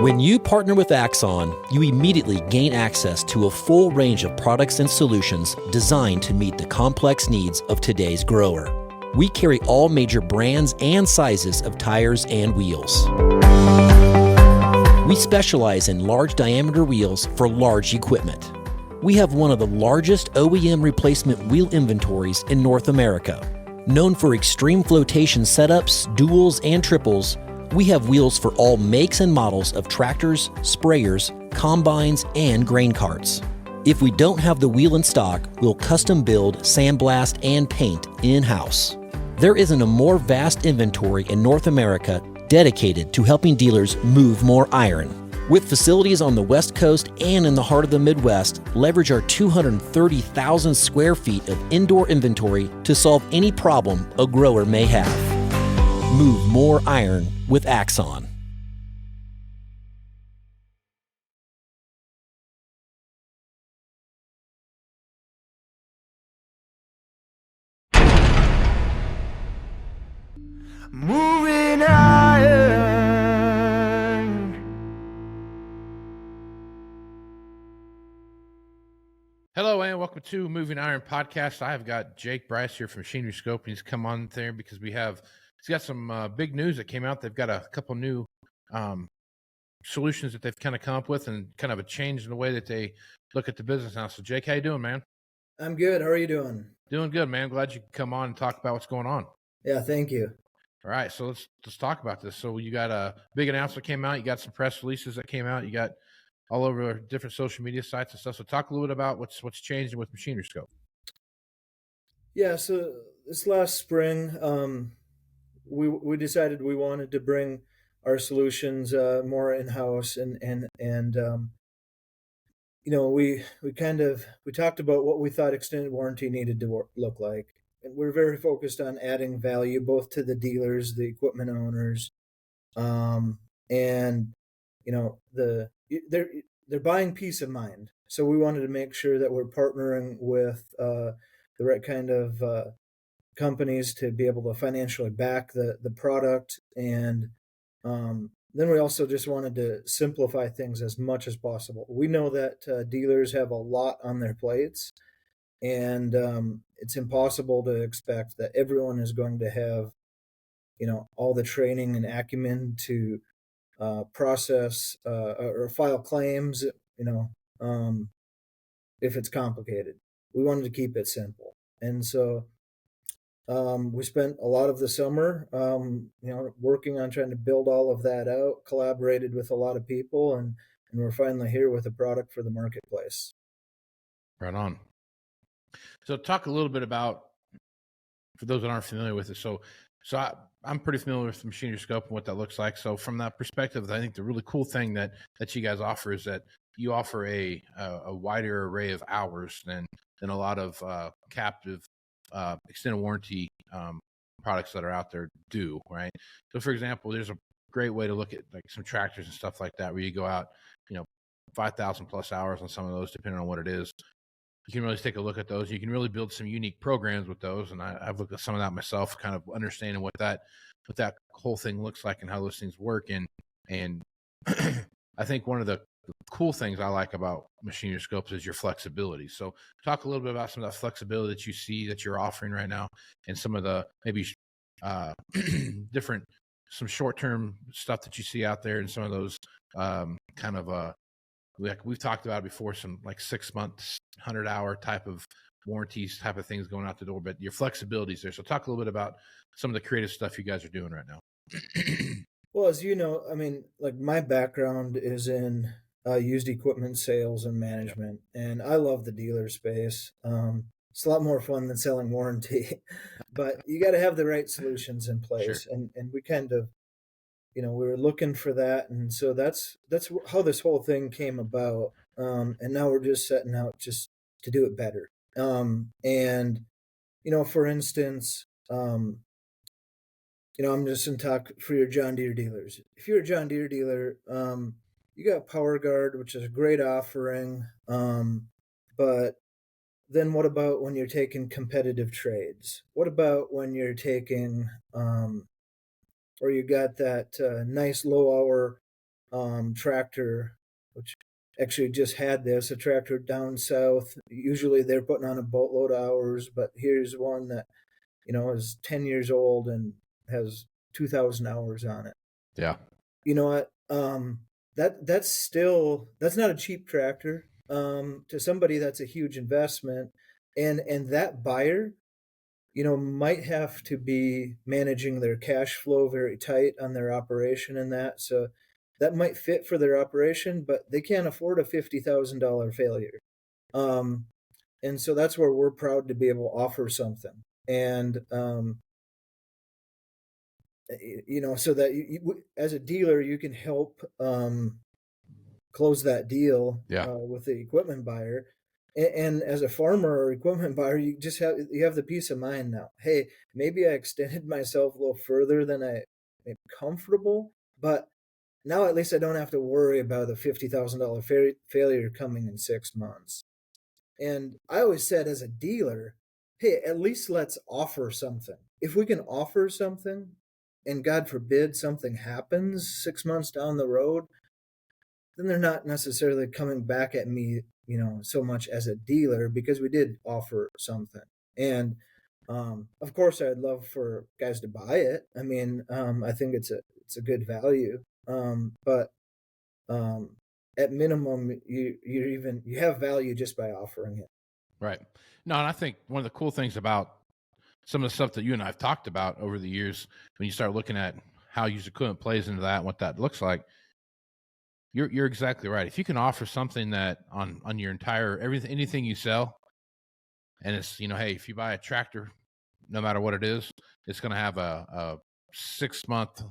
When you partner with Axon, you immediately gain access to a full range of products and solutions designed to meet the complex needs of today's grower. We carry all major brands and sizes of tires and wheels. We specialize in large diameter wheels for large equipment. We have one of the largest OEM replacement wheel inventories in North America. Known for extreme flotation setups, duals, and triples, we have wheels for all makes and models of tractors, sprayers, combines, and grain carts. If we don't have the wheel in stock, we'll custom build, sandblast, and paint in-house. There isn't a more vast inventory in North America dedicated to helping dealers move more iron. With facilities on the West Coast and in the heart of the Midwest, leverage our 230,000 square feet of indoor inventory to solve any problem a grower may have. Move more iron with Axon. Moving iron. Hello and welcome to Moving Iron Podcast. I have got Jake Bryce here from Machinery Scope, and he's come on there because he's got some big news that came out. They've got a couple new solutions that they've kind of come up with, and kind of a change in the way that they look at the business now. So, Jake, how you doing, man? I'm good. How are you doing? Doing good, man. Glad you could come on and talk about what's going on. Yeah, thank you. All right, so let's talk about this. So you got a big announcement came out. You got some press releases that came out. You got all over different social media sites and stuff. So talk a little bit about what's changing with Machinery Scope. Yeah, so this last spring, we decided we wanted to bring our solutions more in-house, and you know, we talked about what we thought extended warranty needed to look like. And we're very focused on adding value both to the dealers, the equipment owners, and you know, they're buying peace of mind. So we wanted to make sure that we're partnering with the right kind of companies to be able to financially back the product, and then we also just wanted to simplify things as much as possible. We know that dealers have a lot on their plates, and it's impossible to expect that everyone is going to have, you know, all the training and acumen to process or file claims, you know, if it's complicated. We wanted to keep it simple. And so we spent a lot of the summer, you know, working on trying to build all of that out, collaborated with a lot of people, and we're finally here with a product for the marketplace. Right on. So talk a little bit about, for those that aren't familiar with it. So I'm pretty familiar with the Machinery Scope and what that looks like. So from that perspective, I think the really cool thing that you guys offer is that you offer a wider array of hours than a lot of captive extended warranty products that are out there do, right? So for example, there's a great way to look at like some tractors and stuff like that, where you go out, you know, 5,000 plus hours on some of those, depending on what it is. You can really take a look at those. You can really build some unique programs with those. And I've looked at some of that myself, kind of understanding what that whole thing looks like and how those things work. And I think one of the cool things I like about Machinery Scopes is your flexibility. So talk a little bit about some of that flexibility that you see that you're offering right now, and some of the maybe different, some short-term stuff that you see out there, and some of those kind of like we've talked about before, some like 6 months, 100-hour type of warranties, type of things going out the door, but your flexibility is there. So talk a little bit about some of the creative stuff you guys are doing right now. Well, as you know, I mean, like my background is in used equipment sales and management, and I love the dealer space. It's a lot more fun than selling warranty, but you got to have the right solutions in place. Sure. And we kind of, you know, we were looking for that, and so that's how this whole thing came about. And now we're just setting out just to do it better. And you know, for instance, you know, I'm just going to talk for your John Deere dealers. If you're a John Deere dealer, you got PowerGuard, which is a great offering. But then what about when you're taking competitive trades? What about when you're taking, or you got that nice low hour tractor, which actually just had this, a tractor down south. Usually they're putting on a boatload of hours, but here's one that, is 10 years old and has 2,000 hours on it. Yeah. You know what? That's not a cheap tractor. To somebody, that's a huge investment. And that buyer, might have to be managing their cash flow very tight on their operation and that. So that might fit for their operation, but they can't afford a $50,000 failure. And so that's where we're proud to be able to offer something. And, so that as a dealer, you can help close that deal with the equipment buyer. And as a farmer or equipment buyer, you have the peace of mind now. Hey, maybe I extended myself a little further than I am comfortable, but now at least I don't have to worry about the $50,000 failure coming in 6 months. And I always said, as a dealer, hey, at least let's offer something. If we can offer something, and God forbid something happens 6 months down the road, then they're not necessarily coming back at me, so much as a dealer, because we did offer something. And of course, I'd love for guys to buy it. I mean, I think it's a good value. But at minimum, you have value just by offering it. Right. No, and I think one of the cool things about some of the stuff that you and I have talked about over the years, when you start looking at how used equipment plays into that and what that looks like, you're exactly right. If you can offer something that on your entire anything you sell, and it's, hey, if you buy a tractor, no matter what it is, it's going to have a 6-month,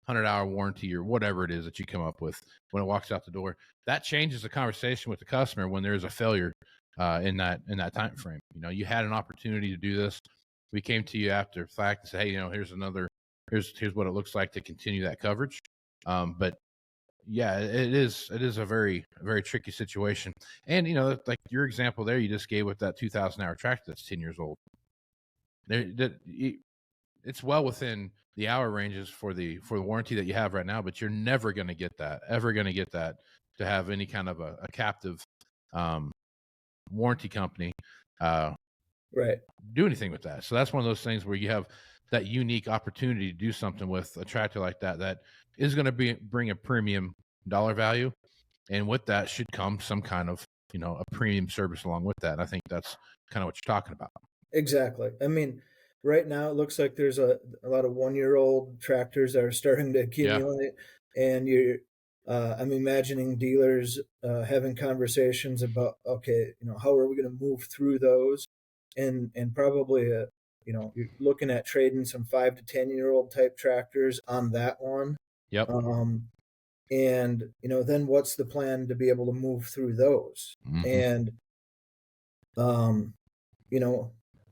100-hour warranty or whatever it is that you come up with when it walks out the door. That changes the conversation with the customer when there is a failure in that time frame. You had an opportunity to do this. We came to you after the fact and said, hey, here's what it looks like to continue that coverage. But yeah, it is a very, very tricky situation. And, like your example there, you just gave with that 2,000-hour tractor that's 10 years old. It's well within the hour ranges for the warranty that you have right now, but you're never going to get that, to have any kind of a captive warranty company right, do anything with that. So that's one of those things where you have that unique opportunity to do something with a tractor like that is going to bring a premium dollar value, and with that should come some kind of a premium service along with that. And I think that's kind of what you're talking about. Exactly. I mean, right now it looks like there's a lot of 1-year-old tractors that are starting to accumulate, and I'm imagining dealers having conversations about, okay, how are we going to move through those, and probably you're looking at trading some 5 to 10-year-old type tractors on that one. Yep. And then what's the plan to be able to move through those? Mm-hmm. And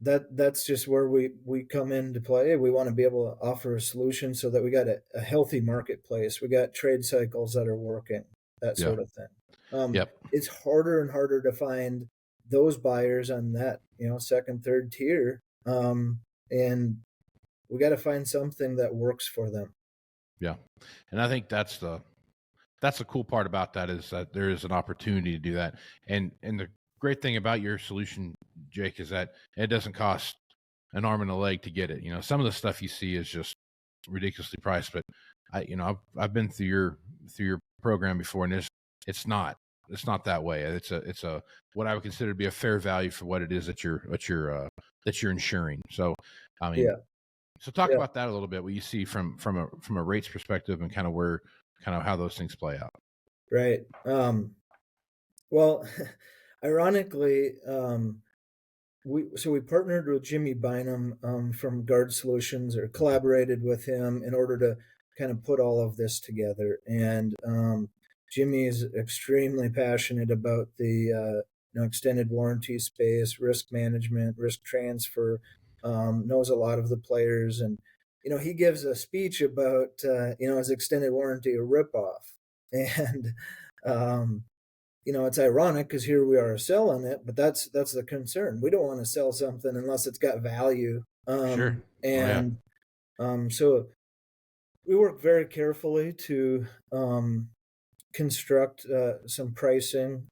that's just where we come into play. We want to be able to offer a solution so that we got a healthy marketplace. We got trade cycles that are working, that sort of thing. Yep. It's harder and harder to find those buyers on that, second, third tier. And we got to find something that works for them. Yeah. And I think that's the cool part about that, is that there is an opportunity to do that. And the great thing about your solution, Jake, is that it doesn't cost an arm and a leg to get it. Some of the stuff you see is just ridiculously priced, but I've been through your program before, and it's not that way. It's a what I would consider to be a fair value for what it is that you're insuring. So, I mean, so talk about that a little bit, what you see from a rates perspective, and kind of how those things play out. Right. Well, ironically, we partnered with Jimmy Bynum from Guard Solutions, or collaborated with him in order to kind of put all of this together. And Jimmy is extremely passionate about the extended warranty space, risk management, risk transfer. Knows a lot of the players, and he gives a speech about his extended warranty a ripoff, and it's ironic because here we are selling it, but that's the concern. We don't want to sell something unless it's got value. Sure. And so we work very carefully to construct some pricing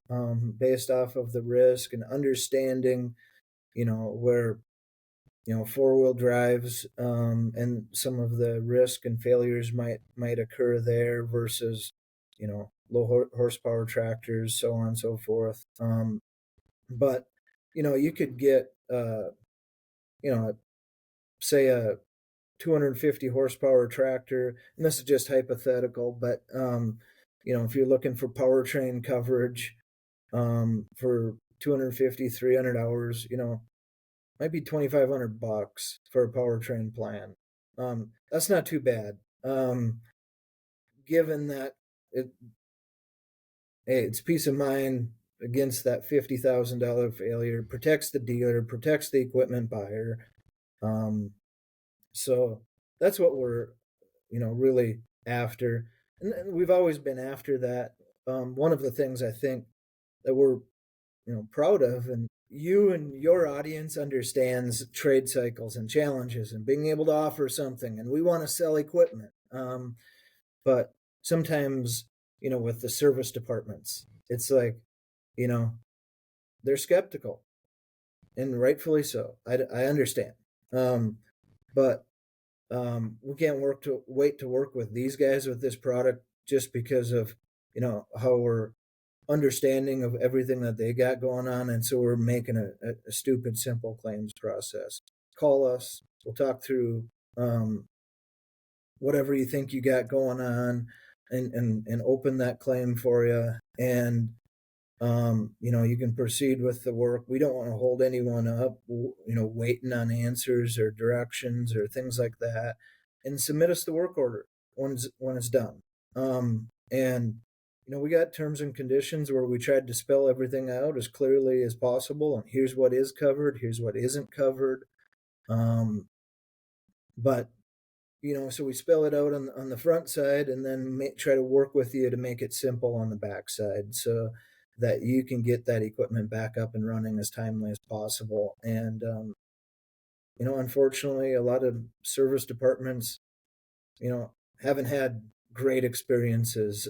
based off of the risk and understanding, where, four-wheel drives and some of the risk and failures might occur there versus, low horsepower tractors, so on and so forth. But, you could get, you know, say a 250 horsepower tractor, and this is just hypothetical, but, if you're looking for powertrain coverage for 250, 300 hours, might be $2,500 for a powertrain plan. That's not too bad. Given that it, hey, it's peace of mind against that $50,000 failure, protects the dealer, protects the equipment buyer. So that's what we're, really after. And we've always been after that. One of the things I think that we're, proud of, and you and your audience understands trade cycles and challenges and being able to offer something, and we want to sell equipment. But sometimes, with the service departments, it's like, they're skeptical, and rightfully so. I understand. But we can't wait to work with these guys with this product just because of, how we're understanding of everything that they got going on. And so we're making a stupid, simple claims process. Call us. We'll talk through whatever you think you got going on and open that claim for you. And, you can proceed with the work. We don't want to hold anyone up, waiting on answers or directions or things like that, and submit us the work order when it's done. And, we got terms and conditions where we tried to spell everything out as clearly as possible. And here's what is covered. Here's what isn't covered. But, so we spell it out on the front side and then try to work with you to make it simple on the back side so that you can get that equipment back up and running as timely as possible. And, unfortunately, a lot of service departments, haven't had great experiences.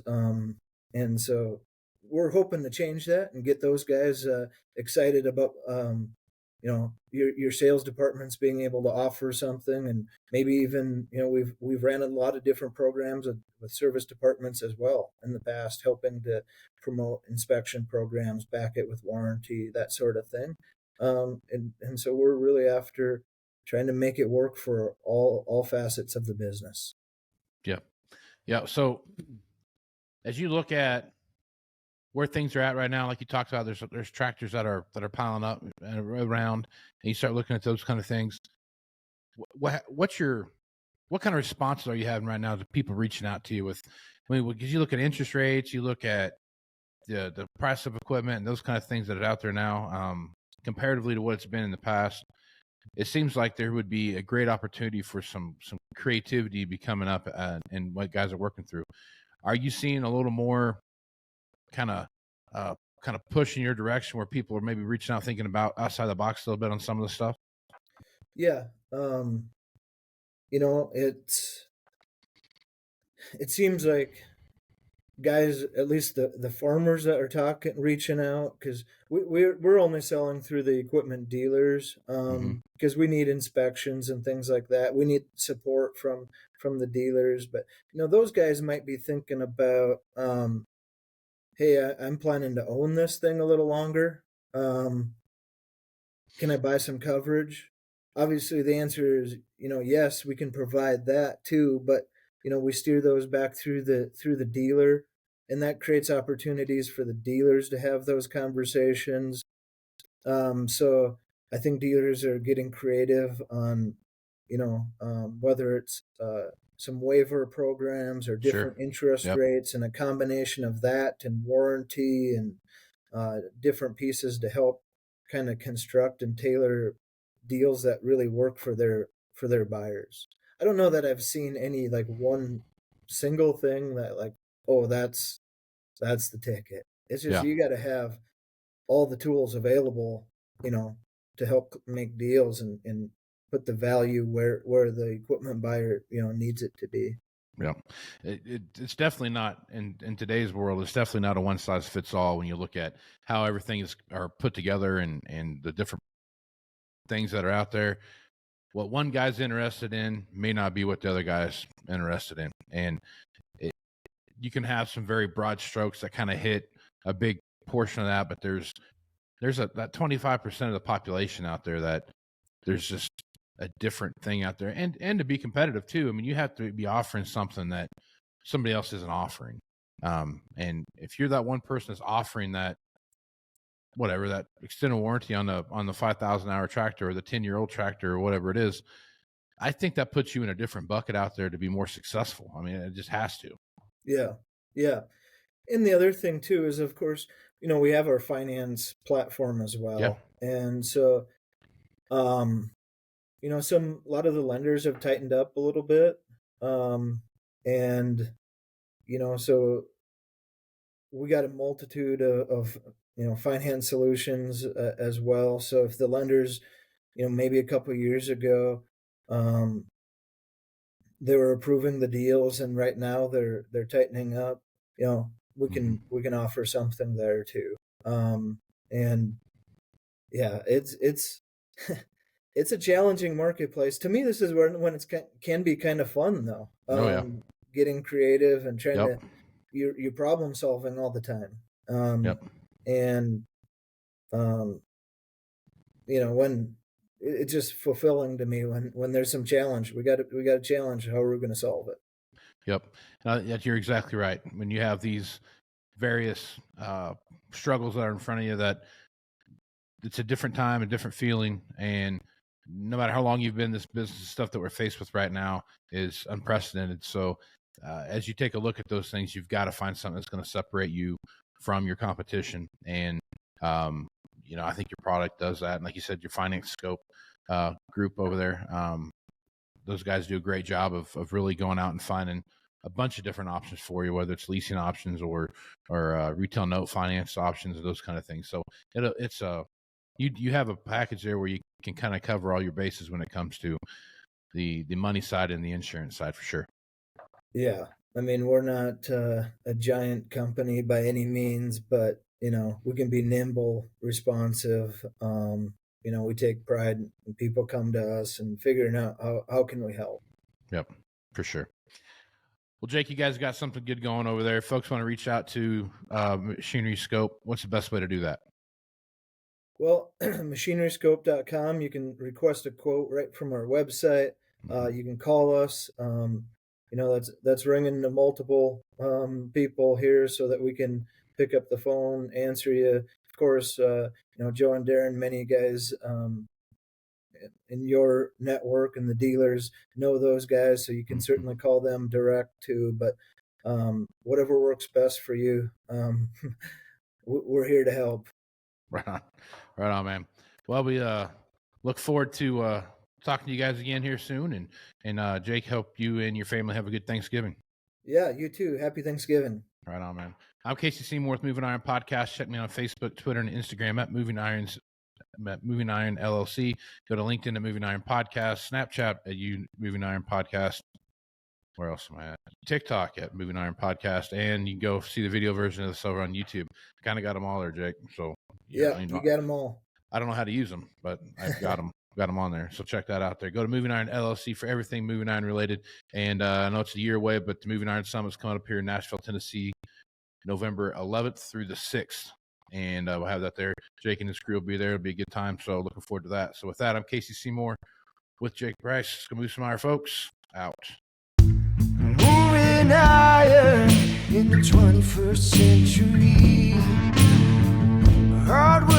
And so we're hoping to change that and get those guys excited about, your sales departments being able to offer something. And maybe even, we've ran a lot of different programs with service departments as well in the past, helping to promote inspection programs, back it with warranty, that sort of thing. And so we're really after trying to make it work for all facets of the business. Yeah. Yeah. So as you look at where things are at right now, like you talked about, there's tractors that are piling up and around, and you start looking at those kind of things. What kind of responses are you having right now to people reaching out to you with? Because you look at interest rates, you look at the price of equipment and those kind of things that are out there now, comparatively to what it's been in the past. It seems like there would be a great opportunity for some creativity be coming up and what guys are working through. Are you seeing a little more kind of push in your direction where people are maybe reaching out, thinking about outside the box a little bit on some of the stuff? Yeah. It seems like guys, at least the farmers that are reaching out, because we're only selling through the equipment dealers, because we need inspections and things like that. We need support from the dealers, but those guys might be thinking about, hey, I'm planning to own this thing a little longer. Can I buy some coverage? Obviously, the answer is, yes, we can provide that too, but we steer those back through the dealer, and that creates opportunities for the dealers to have those conversations. So I think dealers are getting creative on, whether it's some waiver programs or different interest rates, and a combination of that and warranty and different pieces to help kind of construct and tailor deals that really work for their buyers. I don't know that I've seen any like one single thing that like, oh, that's the ticket. It's just you got to have all the tools available, to help make deals and put the value where the equipment buyer, needs it to be. Yeah, it's definitely not in today's world. It's definitely not a one size fits all when you look at how everything are put together and the different things that are out there. What one guy's interested in may not be what the other guy's interested in, and you can have some very broad strokes that kind of hit a big portion of that, but there's that 25% of the population out there that there's just a different thing out there, and to be competitive too. I mean, you have to be offering something that somebody else isn't offering. And if you're that one person that's offering that, whatever, that extended warranty on the 5,000 hour tractor or the 10-year-old tractor or whatever it is, I think that puts you in a different bucket out there to be more successful. I mean, it just has to. Yeah. Yeah. And the other thing too is, of course, we have our finance platform as well. Yeah. And so, a lot of the lenders have tightened up a little bit. And, so we got a multitude of finance solutions as well. So if the lenders, maybe a couple of years ago, they were approving the deals, and right now they're tightening up, we can offer something there too. And yeah, it's it's a challenging marketplace. To me, this is when it can be kind of fun though. Getting creative and trying to you're problem solving all the time. And when it's just fulfilling to me when there's some challenge, we got a challenge. How are we going to solve it? Yep. You're exactly right. When you have these various struggles that are in front of you, that it's a different time, a different feeling, and no matter how long you've been in this business, stuff that we're faced with right now is unprecedented. So as you take a look at those things, you've got to find something that's going to separate you from your competition. And, I think your product does that. And like you said, your Finance Scope group over there, those guys do a great job of really going out and finding a bunch of different options for you, whether it's leasing options or retail note finance options or those kind of things. So it's you have a package there where you can kind of cover all your bases when it comes to the money side and the insurance side for sure. Yeah. I mean, we're not a giant company by any means, but, we can be nimble, responsive. We take pride when people come to us and figuring out how can we help. Yep, for sure. Well, Jake, you guys got something good going over there. If folks want to reach out to Machinery Scope, what's the best way to do that? Well, machineryscope.com. You can request a quote right from our website. You can call us. That's ringing to multiple people here so that we can pick up the phone, answer you. Of course, Joe and Darren, many guys in your network and the dealers know those guys, so you can certainly call them direct too. But whatever works best for you, we're here to help. Right on, man. Well, we look forward to talking to you guys again here soon, and Jake, hope you and your family have a good Thanksgiving. Yeah, you too. Happy Thanksgiving. Right on, man. I'm Casey Seymour with Moving Iron Podcast. Check me on Facebook, Twitter, and Instagram at Moving Iron LLC. Go to LinkedIn at Moving Iron Podcast, Snapchat at Moving Iron Podcast. Where else am I at? TikTok at Moving Iron Podcast, and you can go see the video version of this over on YouTube. Kind of got them all there, Jake. So you got them all. I don't know how to use them, but I've got them. Got them on there. So check that out there. Go to Moving Iron LLC for everything Moving Iron related. And I know it's a year away, but the Moving Iron Summit is coming up here in Nashville, Tennessee, November 11th through the 6th. And we'll have that there. Jake and his crew will be there. It'll be a good time. So looking forward to that. So with that, I'm Casey Seymour with Jake Bryce. It's going to move some iron, folks. Out. Moving iron in the 21st century. Hardwood